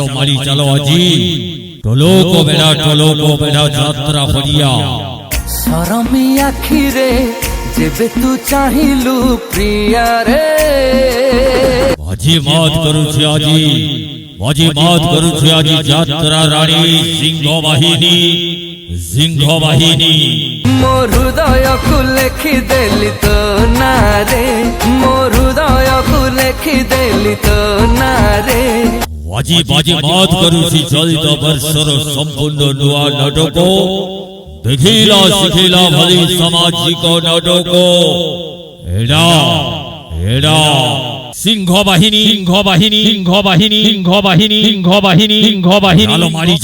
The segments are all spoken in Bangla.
মারি চালো আজি টলো কো বেড়া যাত্রা পড়িয়া শরমি আখিরে যেবে তু চাহিলু প্রিয়া রে বাজি মাত করুছি আজি যাত্রা রানী সিংহ বাহিনী মোর হৃদয়কু লেখি দেলি তো নারে মোর হৃদয়কু লেখি দেলি তো নারে বাজি মাত করুছি চলিত বর্ষর সম্পূর্ণ নূয়া নাটক দেখিলা শিখিলা ভলি সামাজিক নাটক এরা সিংহ বাহিনী আলো মারি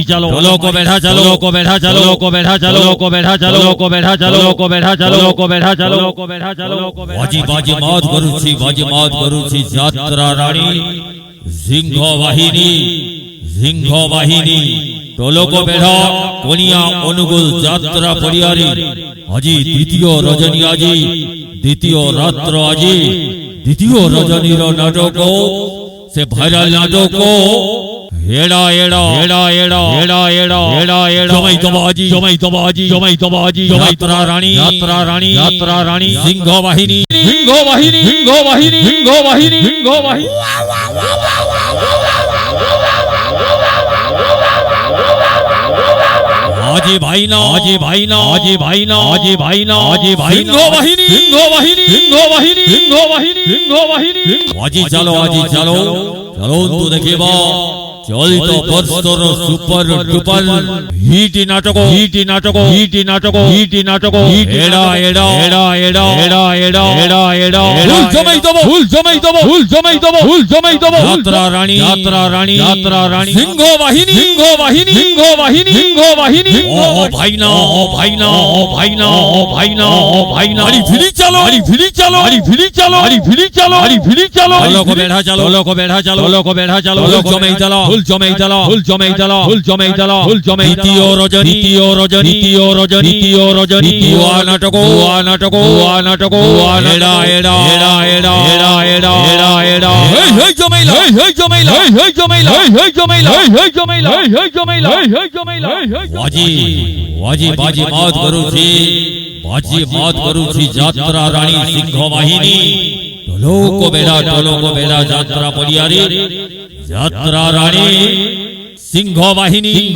চালো লোক বেড়া চালো বাজি মাত করুছি যাত্রা রানী সিংহ বাহিনী টলোক বেড়া কনিয়া অনুগুল যাত্রা পরিয়ারি আজি দ্বিতীয় রজনী দ্বিতীয় রাত্র দ্বিতীয় রজনীর নাটক সে ভাইরাল নাটক এড়া যাত্রা রানী সিংহ বাহিনী আজি ভাইনা আজি চালো চলন্তু দেখিবা চলিত বর্ষর সুপার ডুপার হিট নাটক এড়া ফুল জমাই দেব যাত্রা রানী সিংহ বাহিনী ও ভাইনা আরে ভিড়ি চালো লোক বেড়া চালো ফুল জমাই দালা দ্বিতীয় রজনী নাটক বাজি মাত করুছি যাত্রা রানী সিংহ বাহিনী টলোক বেড়া যাত্রা পরিয়ারি যাত্রা রানী সিংহ বাহিনী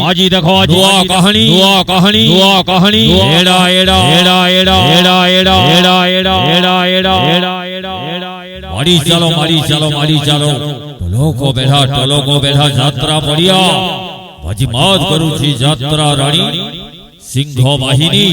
আজি দেখো দুয়া কাহানি মারি চালো টলোক বেড়া যাত্রা পড়িয়া বাজি মাত করুছি যাত্রা রানী সিংহ বাহিনী